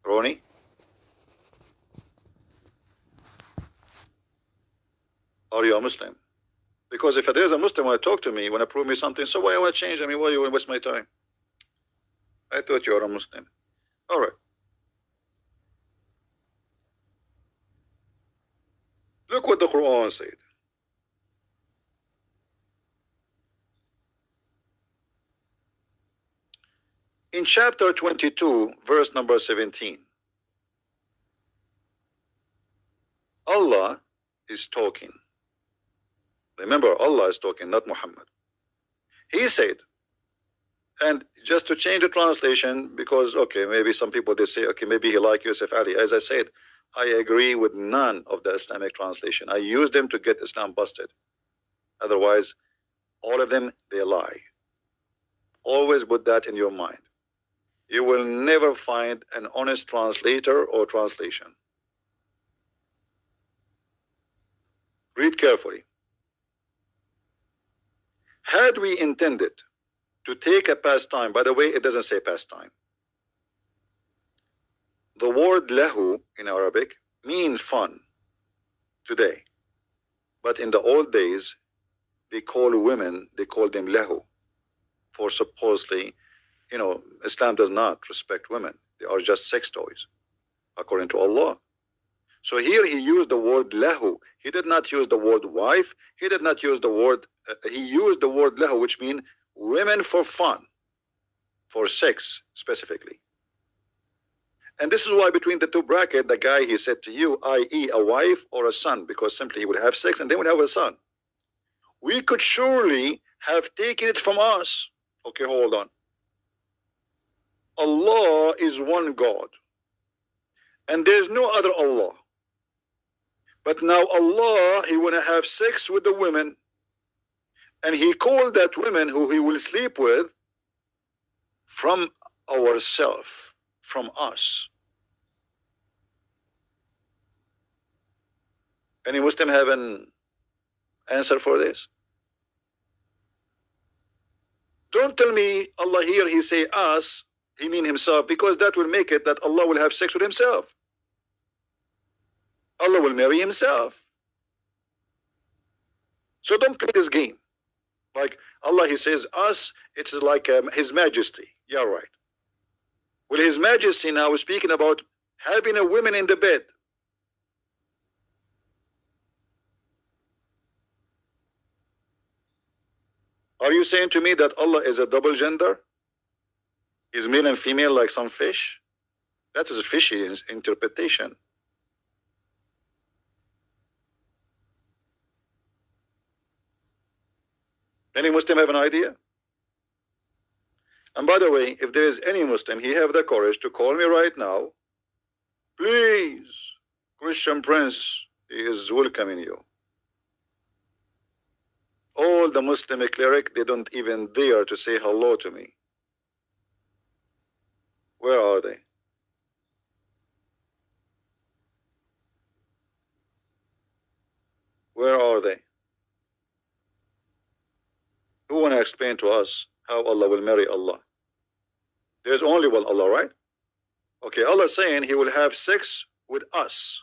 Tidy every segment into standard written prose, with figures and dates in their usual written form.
Ronnie? Are you a Muslim? Because if there is a Muslim want to talk to me, want to prove me something, so why I want to change? I mean, why you want to waste my time? I thought you are a Muslim. All right. Look what the Quran said. In chapter 22, verse number 17, Allah is talking. Remember, Allah is talking, not Muhammad. He said, and just to change the translation, because, okay, maybe some people did say, okay, maybe he like Yusuf Ali. As I said, I agree with none of the Islamic translation. I use them to get Islam busted. Otherwise, all of them, they lie. Always put that in your mind. You will never find an honest translator or translation. Read carefully. Had we intended to take a pastime, by the way, it doesn't say pastime. The word lahu in Arabic means fun today. But in the old days, they call women, they call them lahu. For supposedly, you know, Islam does not respect women. They are just sex toys, according to Allah. So here he used the word lahu. He did not use the word wife. He did not use the word, he used the word lahu, which means women for fun, for sex specifically. And this is why between the two brackets, the guy he said to you, i.e. a wife or a son, because simply he would have sex and they would have a son. We could surely have taken it from us. Okay, hold on. Allah is one God, and there's no other Allah. But now Allah, he want to have sex with the women, and he called that women who he will sleep with from ourself, from us. Any Muslim have an answer for this? Don't tell me Allah here, he say us, he mean himself, because that will make it that Allah will have sex with himself. Allah will marry himself. So don't play this game. Like Allah, he says us, it's like his majesty. Yeah, right. Well, his majesty now is speaking about having a woman in the bed. Are you saying to me that Allah is a double gender? Is male and female like some fish? That is a fishy interpretation. Any Muslim have an idea? And by the way, if there is any Muslim, he have the courage to call me right now. Please, Christian Prince, he is welcoming you. All the Muslim cleric, they don't even dare to say hello to me. Where are they? Where are they? Who want to explain to us how Allah will marry Allah? There's only one Allah, right? Okay, Allah saying he will have sex with us.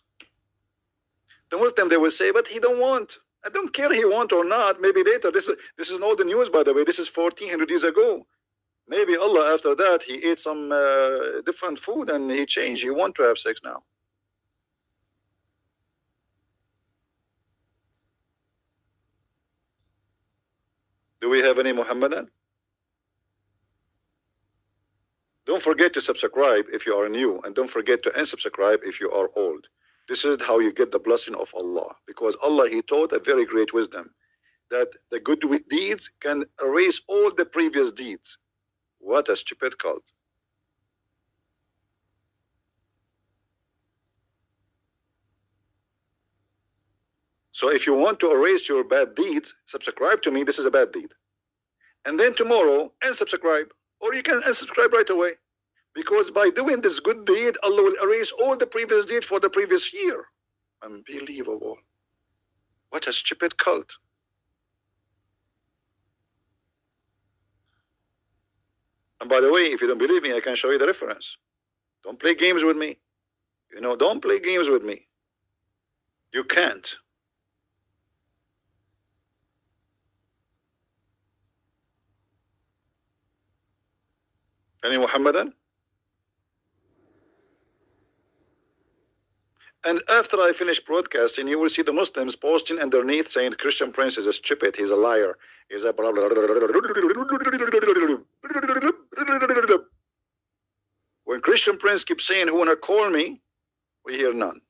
The Muslim, they will say, but he don't want. I don't care he want or not. Maybe later. This is in all the news, by the way. This is 1400 years ago. Maybe Allah, after that, he ate some different food and he changed. He want to have sex now. Do we have any Muhammadan? Don't forget to subscribe if you are new, and don't forget to unsubscribe if you are old. This is how you get the blessing of Allah, because Allah, he taught a very great wisdom that the good deeds can erase all the previous deeds. What a stupid cult. So if you want to erase your bad deeds, subscribe to me. This is a bad deed. And then tomorrow, unsubscribe. Or you can unsubscribe right away. Because by doing this good deed, Allah will erase all the previous deeds for the previous year. Unbelievable. What a stupid cult. And by the way, if you don't believe me, I can show you the reference. Don't play games with me. You know, don't play games with me. You can't. Any Muhammadan? And after I finish broadcasting, you will see the Muslims posting underneath saying Christian Prince is a stupid, he's a liar, he's a blah, blah, blah, blah. When Christian Prince keeps saying, who wanna call me, we hear none.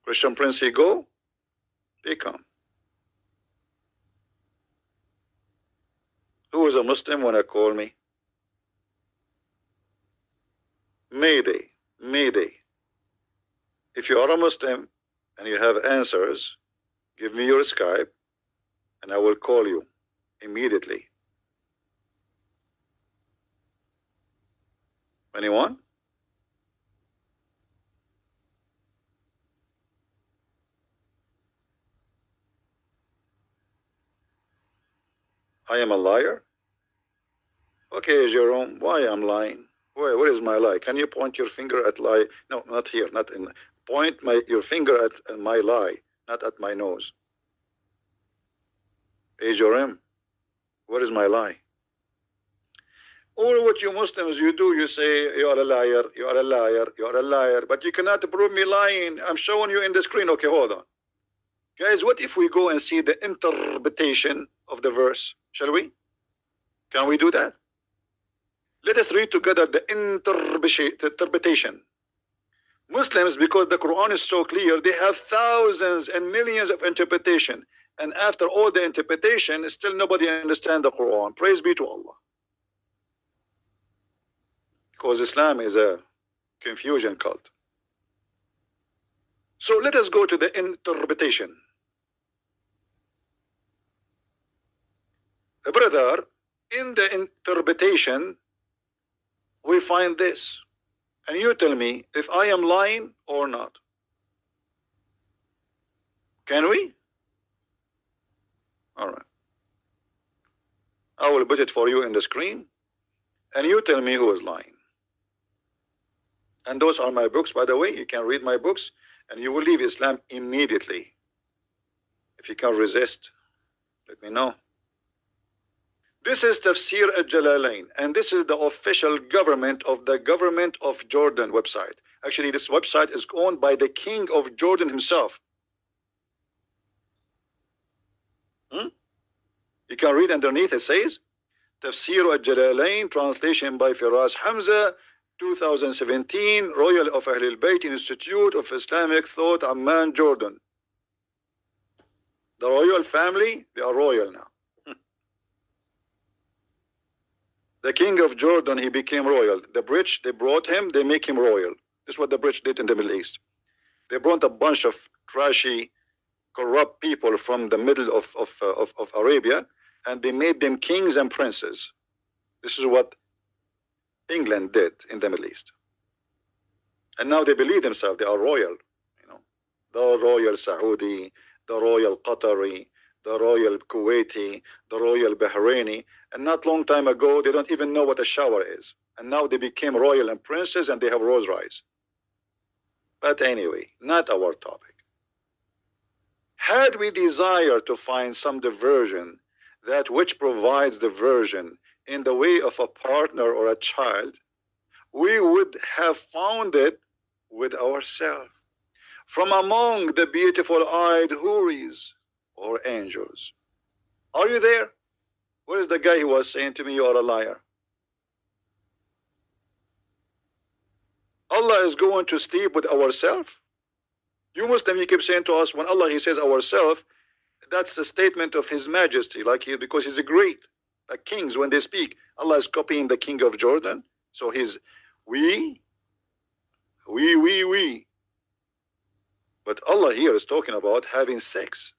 Christian Prince, he go, they come. Who is a Muslim wanna call me? Mayday, Mayday. If you are a Muslim and you have answers, give me your Skype and I will call you immediately. Anyone? I am a liar? Okay, Jerome, why I'm lying? Where is my lie? Can you point your finger at lie? No, not here, not in. Point your finger at my lie, not at my nose. Hey, Jerome, where is my lie? All what you Muslims you do, you say you are a liar, you are a liar, you are a liar, but you cannot prove me lying. I'm showing you in the screen. Okay, hold on. Guys, what if we go and see the interpretation of the verse? Shall we? Can we do that? Let us read together the interpretation. Muslims, because the Quran is so clear, they have thousands and millions of interpretation. And after all the interpretation, still nobody understands the Quran. Praise be to Allah. Because Islam is a confusion cult. So let us go to the interpretation. Brother, in the interpretation, we find this. And you tell me if I am lying or not. Can we? All right. I will put it for you in the screen. And you tell me who is lying. And those are my books, by the way. You can read my books and you will leave Islam immediately. If you can resist, let me know. This is Tafsir al-Jalalain, and this is the official government of the government of Jordan website. Actually, this website is owned by the king of Jordan himself. You can read underneath, it says, Tafsir al-Jalalain, translation by Firas Hamza, 2017, Royal of Ahlul Bayt Institute of Islamic Thought, Amman, Jordan. The royal family, they are royal now. The king of Jordan, he became royal. The British, they brought him, they make him royal. This is what the British did in the Middle East. They brought a bunch of trashy, corrupt people from the middle of Arabia, and they made them kings and princes. This is what England did in the Middle East. And now they believe themselves, they are royal. You know, the royal Saudi, the royal Qatari, the royal Kuwaiti, the royal Bahraini, and not long time ago, they don't even know what a shower is. And now they became royal and princes and they have Rolls Royce. But anyway, not our topic. Had we desire to find some diversion, that which provides diversion in the way of a partner or a child, we would have found it with ourselves. From among the beautiful-eyed houris, or angels. Are you there? Where is the guy who was saying to me, you are a liar? Allah is going to sleep with ourselves? You Muslim, you keep saying to us, when Allah, he says ourselves, that's the statement of his majesty, like he, because he's a great, like kings, when they speak, Allah is copying the king of Jordan. So he's, we. But Allah here is talking about having sex.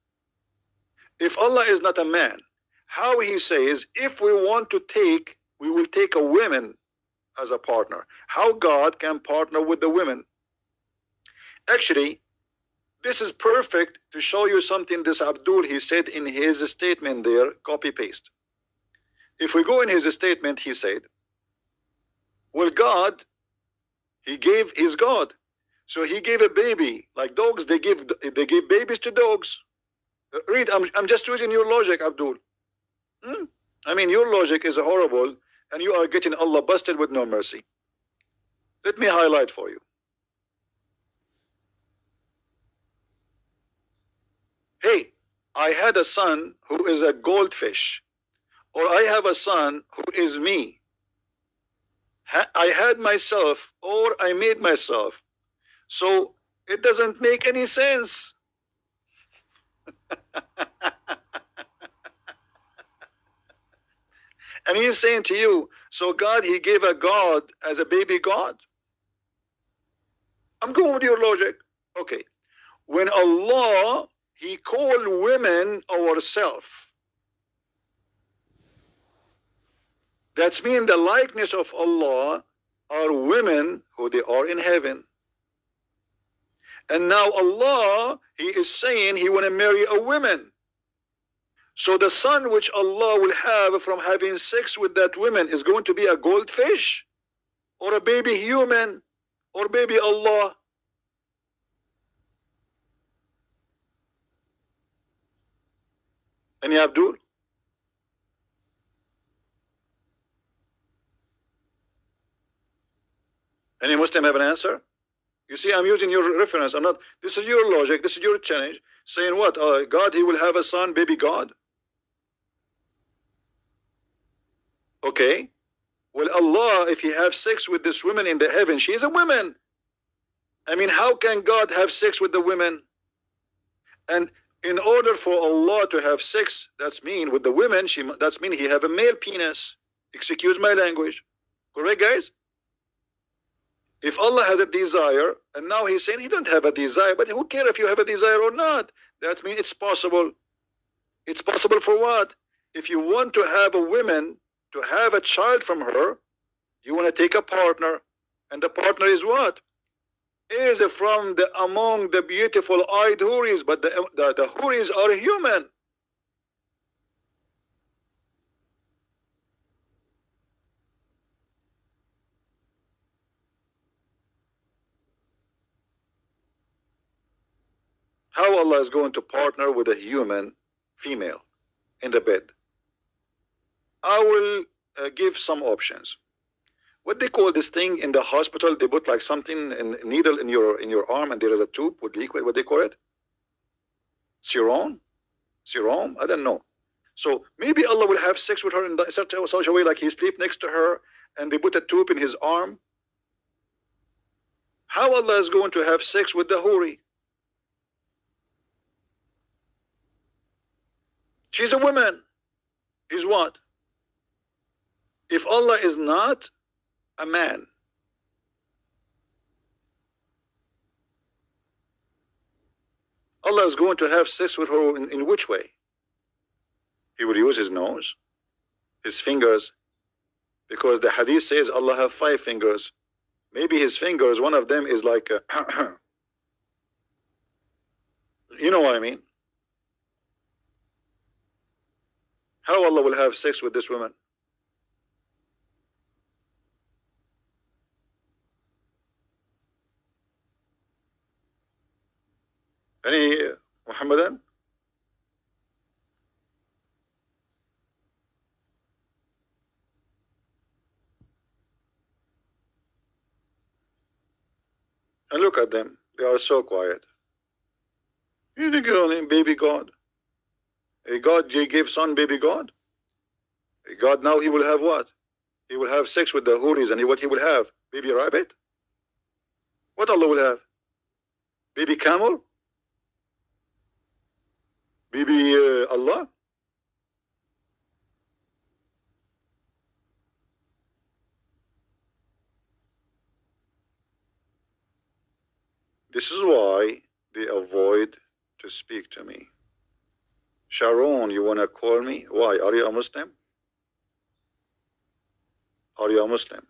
If Allah is not a man, how he says, if we want to take, we will take a woman as a partner. How God can partner with the women? Actually, this is perfect to show you something this Abdul, he said in his statement there, copy paste. If we go in his statement, he said, well, God, He gave his God. So he gave a baby. Like dogs, they give babies to dogs. Read, I'm just using your logic, Abdul. I mean, your logic is horrible, and you are getting Allah busted with no mercy. Let me highlight for you. Hey, I had a son who is a goldfish, or I have a son who is me. I had myself, or I made myself. So it doesn't make any sense. And he's saying to you, so God, he gave a God as a baby God? I'm going with your logic. Okay. When Allah, he called women ourself, that's mean the likeness of Allah are women who they are in heaven. And now Allah, he is saying he want to marry a woman. So the son which Allah will have from having sex with that woman is going to be a goldfish, or a baby human, or baby Allah. Any Abdul? Any Muslim have an answer? You see, I'm using your reference. I'm not. This is your logic. This is your challenge. Saying what? God, he will have a son, baby God. Okay. Well, Allah, if he have sex with this woman in the heaven, she is a woman. I mean, how can God have sex with the women? And in order for Allah to have sex, that's mean with the women, that's mean he have a male penis. Excuse my language. Correct, guys? If Allah has a desire, and now he's saying he don't have a desire, but who cares if you have a desire or not? That means it's possible. It's possible for what? If you want to have a woman, to have a child from her, you want to take a partner. And the partner is what? Is from among the beautiful eyed houris, but the houris are human. How Allah is going to partner with a human female in the bed? I will give some options. What they call this thing in the hospital, they put like something, a needle in your arm, and there is a tube with liquid. What they call it? Serum? Serum? I don't know. So maybe Allah will have sex with her in such a way, like he sleep next to her, and they put a tube in his arm. How Allah is going to have sex with the houri? She's a woman. Is what? If Allah is not a man, Allah is going to have sex with her in which way? He will use his nose, his fingers, because the hadith says Allah have 5 fingers. Maybe his fingers, one of them is like you know what I mean? How Allah will have sex with this woman? Any Muhammadan? And look at them. They are so quiet. You think you're only baby God? A God, he gave son baby God? A God now he will have what? He will have sex with the houris, and what he will have? Baby rabbit? What Allah will have? Baby camel? Baby Allah? This is why they avoid to speak to me. Sharon, you want to call me? Why? Are you a Muslim? Are you a Muslim?